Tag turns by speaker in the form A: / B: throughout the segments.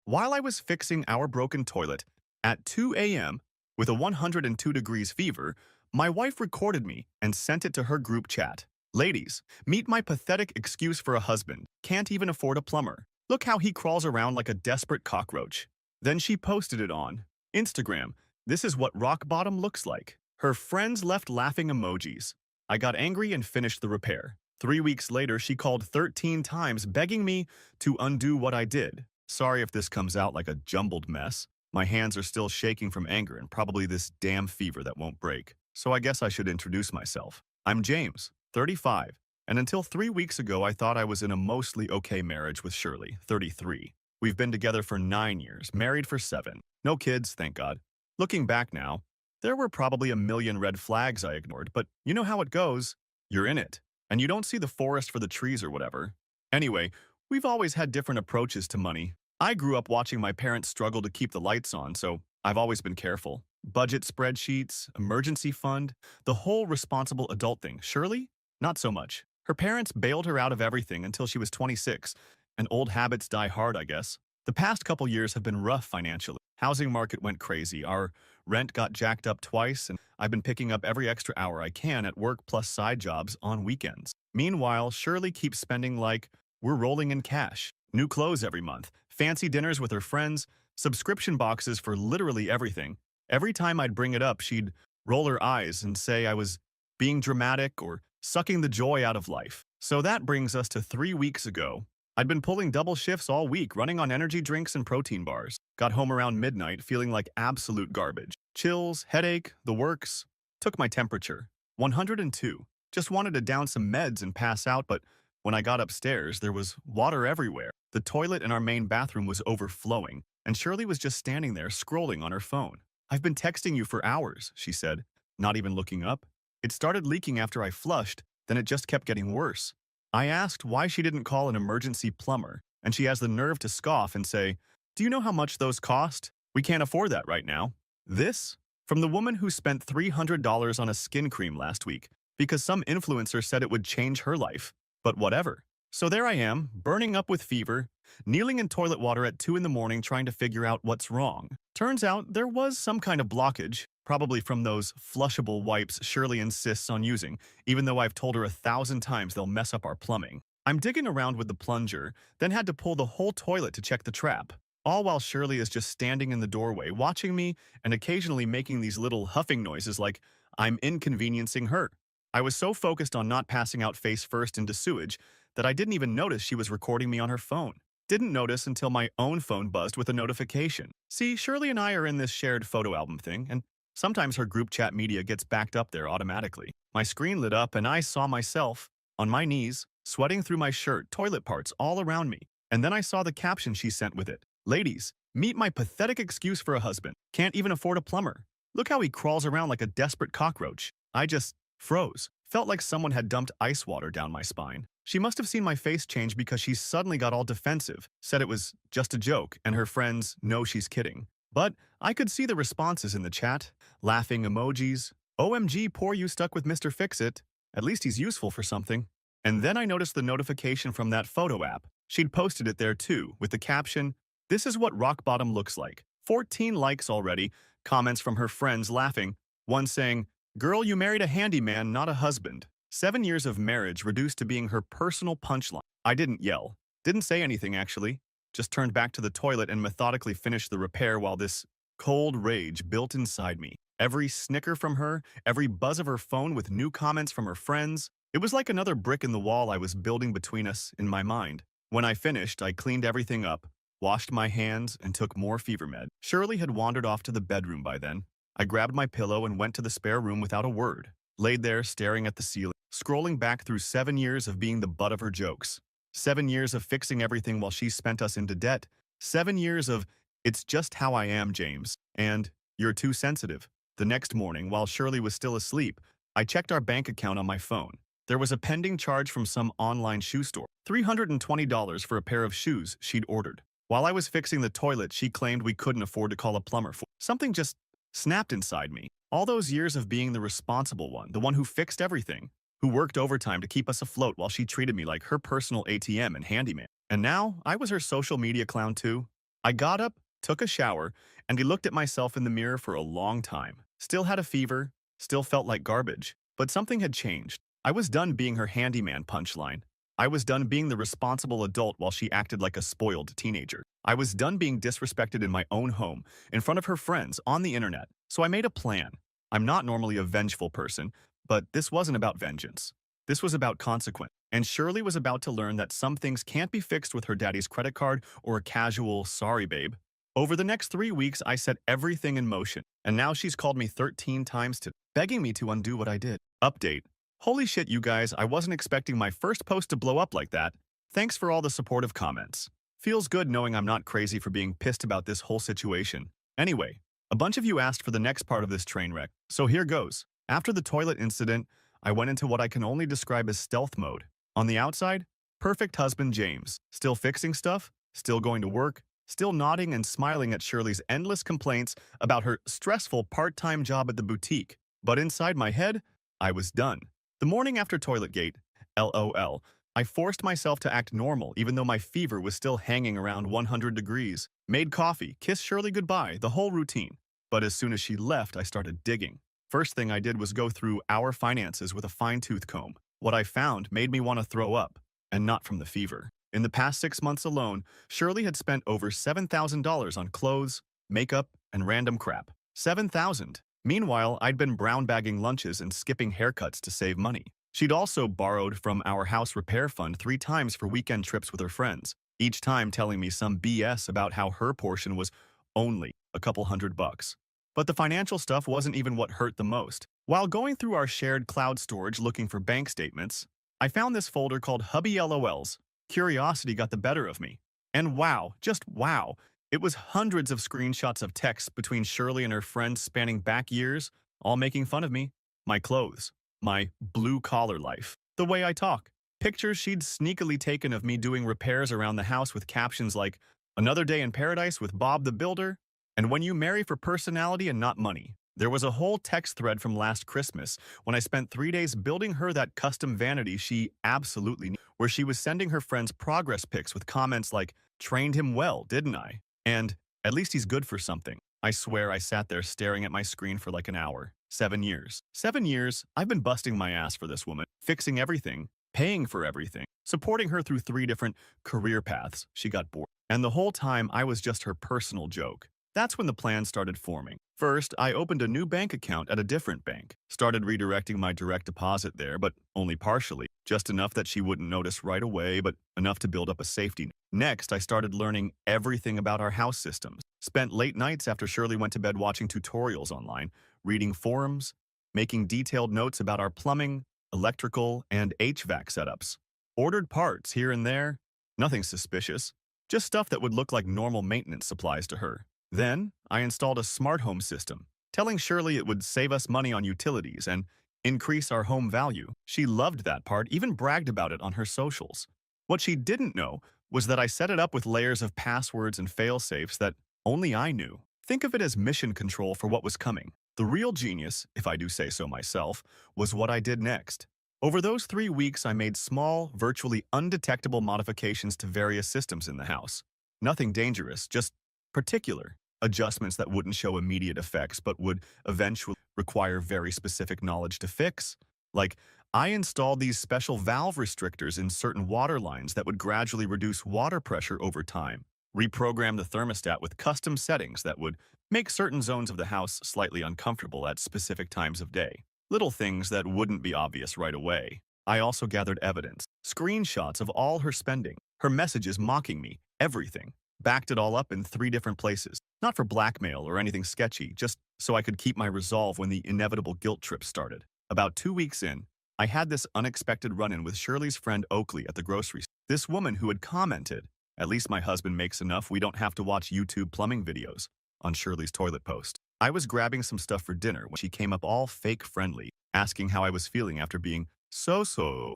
A: While I was fixing our broken toilet at 2 a.m. with a 102 degrees fever, my wife recorded me and sent it to her group chat. Ladies, meet my pathetic excuse for a husband. Can't even afford a plumber. Look how he crawls around like a desperate cockroach. Then she posted it on Instagram. This is what rock bottom looks like. Her friends left laughing emojis. I got angry and finished the repair. 3 weeks later, she called 13 times begging me to undo what I did. Sorry if this comes out like a jumbled mess. My hands are still shaking from anger and probably this damn fever that won't break. So I guess I should introduce myself. I'm James, 35, and until 3 weeks ago I thought I was in a mostly okay marriage with Shirley, 33. We've been together for 9 years, married for 7. No kids, thank God. Looking back now, there were probably a million red flags I ignored, but you know how it goes. You're in it, and you don't see the forest for the trees or whatever. Anyway, we've always had different approaches to money. I grew up watching my parents struggle to keep the lights on, so I've always been careful. Budget spreadsheets, emergency fund, the whole responsible adult thing. Shirley? Not so much. Her parents bailed her out of everything until she was 26, and old habits die hard, I guess. The past couple years have been rough financially. Housing market went crazy, our rent got jacked up twice, and I've been picking up every extra hour I can at work plus side jobs on weekends. Meanwhile, Shirley keeps spending like we're rolling in cash. New clothes every month, fancy dinners with her friends, subscription boxes for literally everything. Every time I'd bring it up, she'd roll her eyes and say I was being dramatic or sucking the joy out of life. So that brings us to 3 weeks ago. I'd been pulling double shifts all week, running on energy drinks and protein bars. Got home around midnight feeling like absolute garbage. Chills, headache, the works. Took my temperature. 102. Just wanted to down some meds and pass out, but when I got upstairs, there was water everywhere. The toilet in our main bathroom was overflowing, and Shirley was just standing there scrolling on her phone. I've been texting you for hours, she said, not even looking up. It started leaking after I flushed, then it just kept getting worse. I asked why she didn't call an emergency plumber, and she has the nerve to scoff and say, "Do you know how much those cost? We can't afford that right now." This? From the woman who spent $300 on a skin cream last week because some influencer said it would change her life. But whatever. So there I am, burning up with fever, kneeling in toilet water at 2 in the morning trying to figure out what's wrong. Turns out there was some kind of blockage, probably from those flushable wipes Shirley insists on using, even though I've told her 1,000 times they'll mess up our plumbing. I'm digging around with the plunger, then had to pull the whole toilet to check the trap, all while Shirley is just standing in the doorway watching me and occasionally making these little huffing noises like I'm inconveniencing her. I was so focused on not passing out face first into sewage that I didn't even notice she was recording me on her phone. Didn't notice until my own phone buzzed with a notification. See, Shirley and I are in this shared photo album thing, and sometimes her group chat media gets backed up there automatically. My screen lit up and I saw myself, on my knees, sweating through my shirt, toilet parts all around me. And then I saw the caption she sent with it. Ladies, meet my pathetic excuse for a husband. Can't even afford a plumber. Look how he crawls around like a desperate cockroach. I just froze. Felt like someone had dumped ice water down my spine. She must have seen my face change because she suddenly got all defensive, said it was just a joke, and her friends know she's kidding. But I could see the responses in the chat, laughing emojis. OMG, poor you stuck with Mr. Fix-It. At least he's useful for something. And then I noticed the notification from that photo app. She'd posted it there too, with the caption, "This is what rock bottom looks like." 14 likes already, comments from her friends laughing, one saying, "Girl, you married a handyman, not a husband." 7 years of marriage reduced to being her personal punchline. I didn't yell. Didn't say anything, actually. Just turned back to the toilet and methodically finished the repair while this cold rage built inside me. Every snicker from her, every buzz of her phone with new comments from her friends. It was like another brick in the wall I was building between us in my mind. When I finished, I cleaned everything up, washed my hands, and took more fever med. Shirley had wandered off to the bedroom by then. I grabbed my pillow and went to the spare room without a word. Laid there staring at the ceiling, scrolling back through 7 years of being the butt of her jokes. 7 years of fixing everything while she spent us into debt. 7 years of, "It's just how I am, James," and "You're too sensitive." The next morning, while Shirley was still asleep, I checked our bank account on my phone. There was a pending charge from some online shoe store, $320 for a pair of shoes she'd ordered. While I was fixing the toilet, she claimed we couldn't afford to call a plumber for. Something just snapped inside me. All those years of being the responsible one, the one who fixed everything, who worked overtime to keep us afloat while she treated me like her personal ATM and handyman. And now, I was her social media clown too. I got up, took a shower, and looked at myself in the mirror for a long time. Still had a fever, still felt like garbage, but something had changed. I was done being her handyman punchline. I was done being the responsible adult while she acted like a spoiled teenager. I was done being disrespected in my own home, in front of her friends, on the internet. So I made a plan. I'm not normally a vengeful person, but this wasn't about vengeance. This was about consequence. And Shirley was about to learn that some things can't be fixed with her daddy's credit card or a casual, sorry babe. Over the next 3 weeks, I set everything in motion, and now she's called me 13 times today, begging me to undo what I did. Update. Holy shit, you guys, I wasn't expecting my first post to blow up like that. Thanks for all the supportive comments. Feels good knowing I'm not crazy for being pissed about this whole situation. Anyway, a bunch of you asked for the next part of this train wreck, so here goes. After the toilet incident, I went into what I can only describe as stealth mode. On the outside, perfect husband James, still fixing stuff, still going to work, still nodding and smiling at Shirley's endless complaints about her stressful part-time job at the boutique. But inside my head, I was done. The morning after Toiletgate, LOL, I forced myself to act normal even though my fever was still hanging around 100 degrees. Made coffee, kissed Shirley goodbye, the whole routine. But as soon as she left, I started digging. First thing I did was go through our finances with a fine-tooth comb. What I found made me want to throw up, and not from the fever. In the past 6 months alone, Shirley had spent over $7,000 on clothes, makeup, and random crap. $7,000. Meanwhile, I'd been brown bagging lunches and skipping haircuts to save money. She'd also borrowed from our house repair fund 3 times for weekend trips with her friends, each time telling me some BS about how her portion was only a couple $100. But the financial stuff wasn't even what hurt the most. While going through our shared cloud storage looking for bank statements, I found this folder called Hubby LOLs. Curiosity got the better of me. And wow, just wow, it was hundreds of screenshots of texts between Shirley and her friends spanning back years, all making fun of me, my clothes, my blue-collar life, the way I talk. Pictures she'd sneakily taken of me doing repairs around the house with captions like, "Another day in paradise with Bob the Builder," and "When you marry for personality and not money." There was a whole text thread from last Christmas when I spent 3 days building her that custom vanity she absolutely needed, where she was sending her friends progress pics with comments like, "Trained him well, didn't I?" And, "At least he's good for something." I swear I sat there staring at my screen for like an hour. 7 years. 7 years, I've been busting my ass for this woman, fixing everything, paying for everything, supporting her through 3 different career paths. She got bored. And the whole time, I was just her personal joke. That's when the plan started forming. First, I opened a new bank account at a different bank. Started redirecting my direct deposit there, but only partially. Just enough that she wouldn't notice right away, but enough to build up a safety net. Next, I started learning everything about our house systems. Spent late nights after Shirley went to bed watching tutorials online, reading forums, making detailed notes about our plumbing, electrical, and HVAC setups. Ordered parts here and there. Nothing suspicious. Just stuff that would look like normal maintenance supplies to her. Then, I installed a smart home system, telling Shirley it would save us money on utilities and increase our home value. She loved that part, even bragged about it on her socials. What she didn't know was that I set it up with layers of passwords and fail-safes that only I knew. Think of it as mission control for what was coming. The real genius, if I do say so myself, was what I did next. Over those 3 weeks, I made small, virtually undetectable modifications to various systems in the house. Nothing dangerous, just particular adjustments that wouldn't show immediate effects but would eventually require very specific knowledge to fix. Like, I installed these special valve restrictors in certain water lines that would gradually reduce water pressure over time. Reprogrammed the thermostat with custom settings that would make certain zones of the house slightly uncomfortable at specific times of day. Little things that wouldn't be obvious right away. I also gathered evidence, screenshots of all her spending, her messages mocking me, everything. Backed it all up in 3 different places. Not for blackmail or anything sketchy, just so I could keep my resolve when the inevitable guilt trip started. About 2 weeks in, I had this unexpected run-in with Shirley's friend Oakley at the grocery store. This woman who had commented, "At least my husband makes enough we don't have to watch YouTube plumbing videos," on Shirley's toilet post. I was grabbing some stuff for dinner when she came up all fake friendly, asking how I was feeling after being so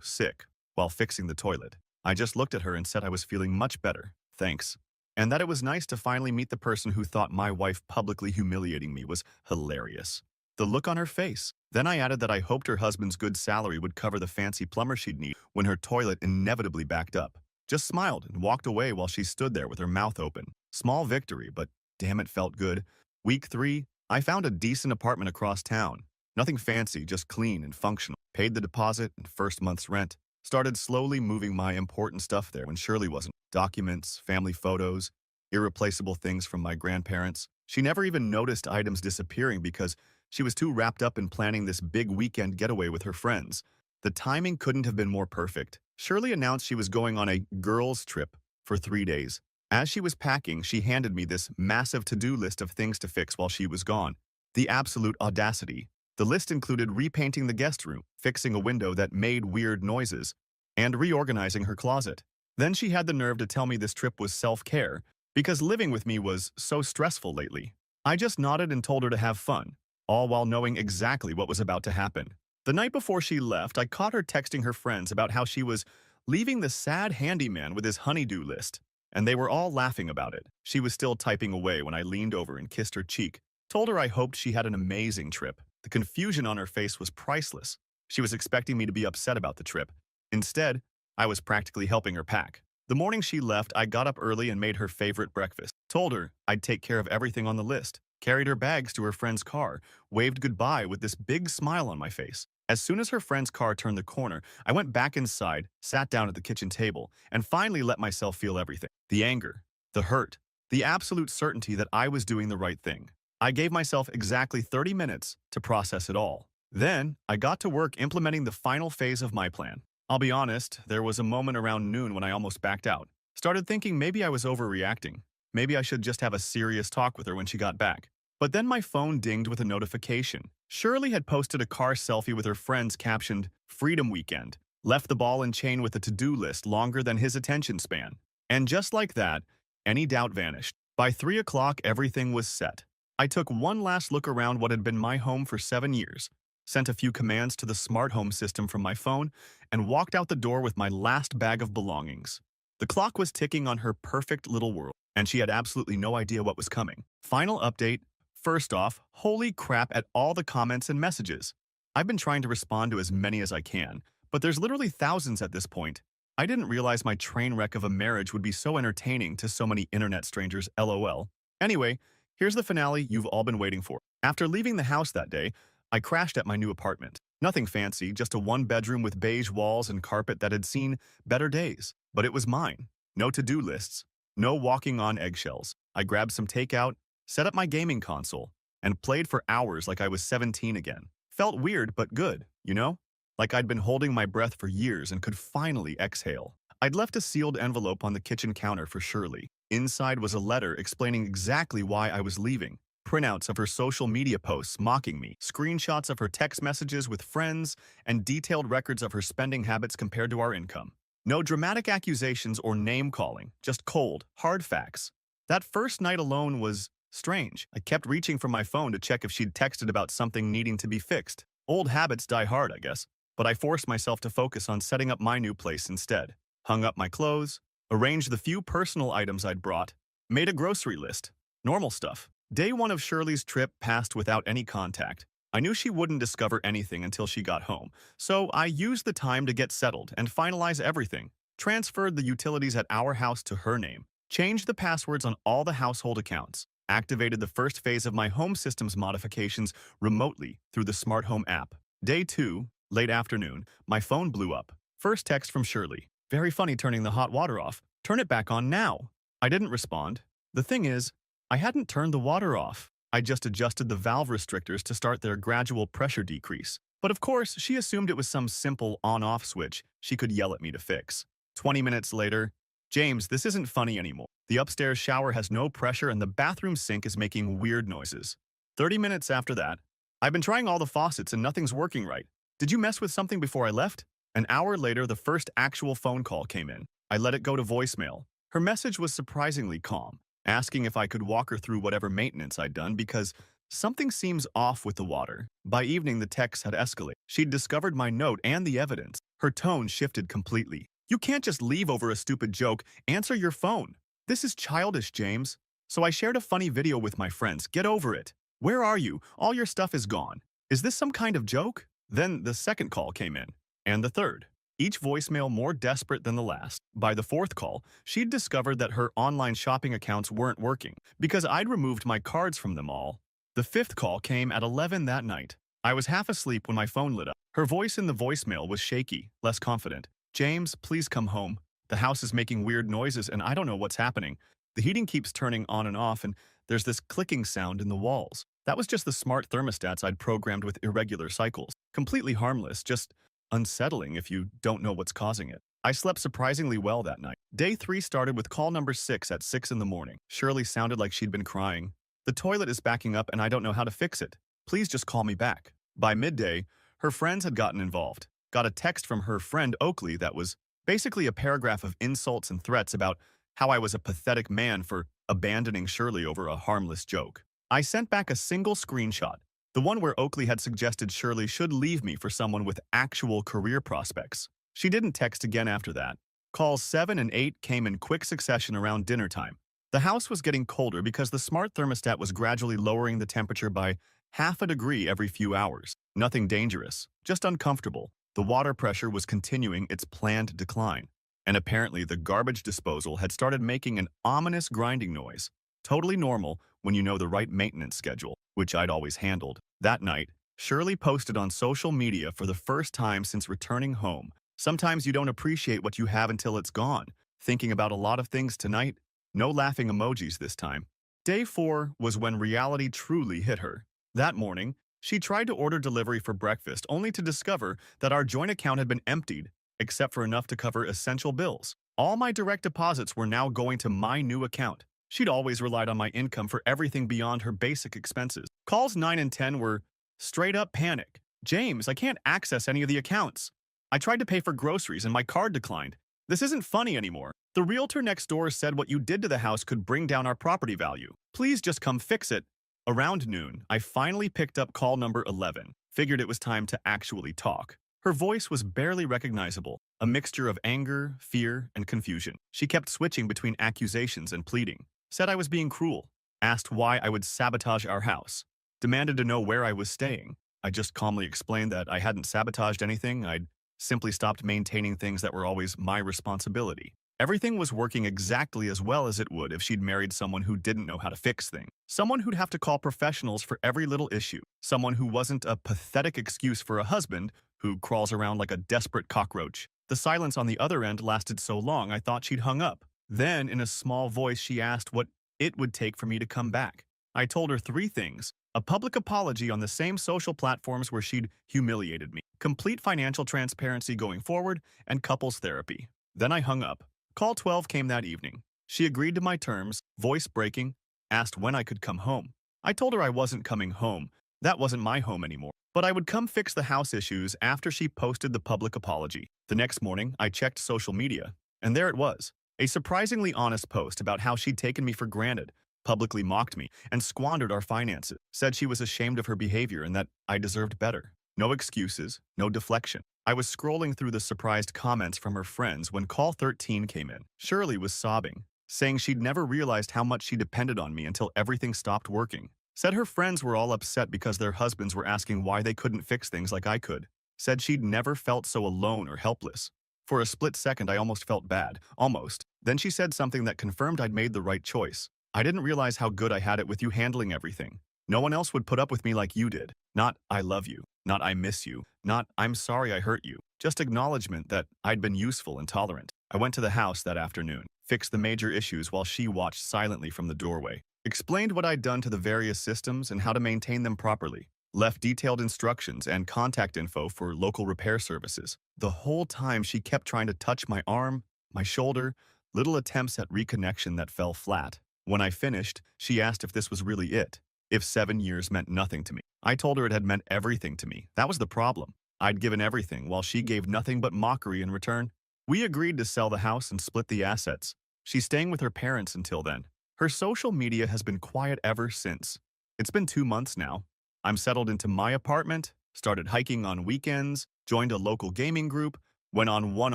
A: sick while fixing the toilet. I just looked at her and said I was feeling much better, thanks. And that it was nice to finally meet the person who thought my wife publicly humiliating me was hilarious. The look on her face. Then I added that I hoped her husband's good salary would cover the fancy plumber she'd need when her toilet inevitably backed up. Just smiled and walked away while she stood there with her mouth open. Small victory, but damn it felt good. Week 3, I found a decent apartment across town. Nothing fancy, just clean and functional. Paid the deposit and first month's rent. Started slowly moving my important stuff there when Shirley wasn't. Documents, family photos, irreplaceable things from my grandparents. She never even noticed items disappearing because she was too wrapped up in planning this big weekend getaway with her friends. The timing couldn't have been more perfect. Shirley announced she was going on a girls' trip for 3 days. As she was packing, she handed me this massive to-do list of things to fix while she was gone. The absolute audacity. The list included repainting the guest room, fixing a window that made weird noises, and reorganizing her closet. Then she had the nerve to tell me this trip was self-care because living with me was so stressful lately. I just nodded and told her to have fun, all while knowing exactly what was about to happen. The night before she left, I caught her texting her friends about how she was leaving the sad handyman with his honey-do list, and they were all laughing about it. She was still typing away when I leaned over and kissed her cheek, told her I hoped she had an amazing trip. The confusion on her face was priceless. She was expecting me to be upset about the trip. Instead, I was practically helping her pack. The morning she left, I got up early and made her favorite breakfast. Told her I'd take care of everything on the list. Carried her bags to her friend's car, waved goodbye with this big smile on my face. As soon as her friend's car turned the corner, I went back inside, sat down at the kitchen table, and finally let myself feel everything. The anger, the hurt, the absolute certainty that I was doing the right thing. I gave myself exactly 30 minutes to process it all. Then, I got to work implementing the final phase of my plan. I'll be honest, there was a moment around noon when I almost backed out. Started thinking maybe I was overreacting. Maybe I should just have a serious talk with her when she got back. But then my phone dinged with a notification. Shirley had posted a car selfie with her friends captioned, "Freedom Weekend." Left the ball and chain with a to-do list longer than his attention span. And just like that, any doubt vanished. By 3 o'clock, everything was set. I took one last look around what had been my home for 7 years, sent a few commands to the smart home system from my phone, and walked out the door with my last bag of belongings. The clock was ticking on her perfect little world, and she had absolutely no idea what was coming. Final update. First off, holy crap at all the comments and messages. I've been trying to respond to as many as I can, but there's literally thousands at this point. I didn't realize my train wreck of a marriage would be so entertaining to so many internet strangers, lol. Anyway, here's the finale you've all been waiting for. After leaving the house that day, I crashed at my new apartment. Nothing fancy, just a one-bedroom with beige walls and carpet that had seen better days. But it was mine. No to-do lists. No walking on eggshells. I grabbed some takeout, set up my gaming console, and played for hours like I was 17 again. Felt weird, but good, you know? Like I'd been holding my breath for years and could finally exhale. I'd left a sealed envelope on the kitchen counter for Shirley. Inside was a letter explaining exactly why I was leaving. Printouts of her social media posts mocking me, screenshots of her text messages with friends, and detailed records of her spending habits compared to our income. No dramatic accusations or name-calling, just cold, hard facts. That first night alone was strange. I kept reaching for my phone to check if she'd texted about something needing to be fixed. Old habits die hard, I guess. But I forced myself to focus on setting up my new place instead. Hung up my clothes, arranged the few personal items I'd brought, made a grocery list. Normal stuff. Day 1 of Shirley's trip passed without any contact. I knew she wouldn't discover anything until she got home, so I used the time to get settled and finalize everything. Transferred the utilities at our house to her name. Changed the passwords on all the household accounts. Activated the first phase of my home system's modifications remotely through the smart home app. Day 2, late afternoon, my phone blew up. First text from Shirley. "Very funny turning the hot water off. Turn it back on now." I didn't respond. The thing is, I hadn't turned the water off. I just adjusted the valve restrictors to start their gradual pressure decrease. But of course, she assumed it was some simple on-off switch she could yell at me to fix. 20 minutes later, "James, this isn't funny anymore. The upstairs shower has no pressure and the bathroom sink is making weird noises." 30 minutes after that, "I've been trying all the faucets and nothing's working right. Did you mess with something before I left?" An hour later, the first actual phone call came in. I let it go to voicemail. Her message was surprisingly calm, asking if I could walk her through whatever maintenance I'd done because something seems off with the water. By evening, the text had escalated. She'd discovered my note and the evidence. Her tone shifted completely. "You can't just leave over a stupid joke. Answer your phone. This is childish, James." So I shared a funny video with my friends. "Get over it. Where are you? All your stuff is gone. Is this some kind of joke?" Then the second call came in, and the third. each voicemail more desperate than the last. By the fourth call, she'd discovered that her online shopping accounts weren't working because I'd removed my cards from them all. The fifth call came at 11 that night. I was half asleep when my phone lit up. Her voice in the voicemail was shaky, less confident. "James, please come home. The house is making weird noises and I don't know what's happening. The heating keeps turning on and off and there's this clicking sound in the walls." That was just the smart thermostats I'd programmed with irregular cycles. Completely harmless, just unsettling if you don't know what's causing it. I slept surprisingly well that night. Day 3 started with call number 6 at 6 in the morning. Shirley sounded like she'd been crying. "The toilet is backing up and I don't know how to fix it. Please just call me back." By midday, her friends had gotten involved. Got a text from her friend Oakley that was basically a paragraph of insults and threats about how I was a pathetic man for abandoning Shirley over a harmless joke. I sent back a single screenshot, the one where Oakley had suggested Shirley should leave me for someone with actual career prospects. She didn't text again after that. Calls 7 and 8 came in quick succession around dinner time. The house was getting colder because the smart thermostat was gradually lowering the temperature by half a degree every few hours. Nothing dangerous, just uncomfortable. The water pressure was continuing its planned decline, and apparently the garbage disposal had started making an ominous grinding noise. Totally normal when you know the right maintenance schedule, which I'd always handled. That night, Shirley posted on social media for the first time since returning home. "Sometimes you don't appreciate what you have until it's gone. Thinking about a lot of things tonight." No laughing emojis this time. Day 4 was when reality truly hit her. That morning, she tried to order delivery for breakfast only to discover that our joint account had been emptied, except for enough to cover essential bills. All my direct deposits were now going to my new account. She'd always relied on my income for everything beyond her basic expenses. Calls 9 and 10 were straight up panic. "James, I can't access any of the accounts. I tried to pay for groceries and my card declined. This isn't funny anymore. The realtor next door said what you did to the house could bring down our property value. Please just come fix it." Around noon, I finally picked up call number 11. Figured it was time to actually talk. Her voice was barely recognizable, a mixture of anger, fear, and confusion. She kept switching between accusations and pleading. Said I was being cruel. Asked why I would sabotage our house. Demanded to know where I was staying. I just calmly explained that I hadn't sabotaged anything. I'd simply stopped maintaining things that were always my responsibility. Everything was working exactly as well as it would if she'd married someone who didn't know how to fix things. Someone who'd have to call professionals for every little issue. Someone who wasn't a pathetic excuse for a husband who crawls around like a desperate cockroach. The silence on the other end lasted so long I thought she'd hung up. Then, in a small voice, she asked what it would take for me to come back. I told her 3 things. A public apology on the same social platforms where she'd humiliated me. Complete financial transparency going forward, and couples therapy. Then I hung up. Call 12 came that evening. She agreed to my terms, voice breaking, asked when I could come home. I told her I wasn't coming home. That wasn't my home anymore. But I would come fix the house issues after she posted the public apology. The next morning, I checked social media, and there it was. A surprisingly honest post about how she'd taken me for granted, publicly mocked me, and squandered our finances. Said she was ashamed of her behavior and that I deserved better. No excuses, no deflection. I was scrolling through the surprised comments from her friends when call 13 came in. Shirley was sobbing, saying she'd never realized how much she depended on me until everything stopped working. Said her friends were all upset because their husbands were asking why they couldn't fix things like I could. Said she'd never felt so alone or helpless. For a split second, I almost felt bad. Almost. Then she said something that confirmed I'd made the right choice. "I didn't realize how good I had it with you handling everything. No one else would put up with me like you did. Not, 'I love you.' Not, 'I miss you.' Not, 'I'm sorry I hurt you.' Just acknowledgement that I'd been useful and tolerant." I went to the house that afternoon, fixed the major issues while she watched silently from the doorway. Explained what I'd done to the various systems and how to maintain them properly. Left detailed instructions and contact info for local repair services. The whole time she kept trying to touch my arm, my shoulder, little attempts at reconnection that fell flat. When I finished, she asked if this was really it, if 7 years meant nothing to me. I told her it had meant everything to me. That was the problem. I'd given everything, while she gave nothing but mockery in return. We agreed to sell the house and split the assets. She's staying with her parents until then. Her social media has been quiet ever since. It's been 2 months now. I'm settled into my apartment, started hiking on weekends, joined a local gaming group, went on one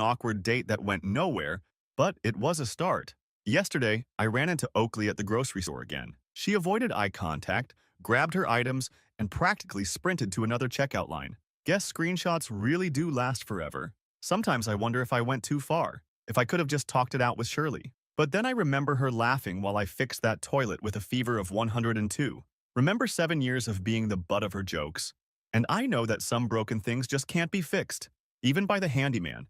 A: awkward date that went nowhere, but it was a start. Yesterday, I ran into Oakley at the grocery store again. She avoided eye contact, grabbed her items, and practically sprinted to another checkout line. Guess screenshots really do last forever. Sometimes I wonder if I went too far, if I could have just talked it out with Shirley. But then I remember her laughing while I fixed that toilet with a fever of 102. Remember 7 years of being the butt of her jokes? And I know that some broken things just can't be fixed, even by the handyman.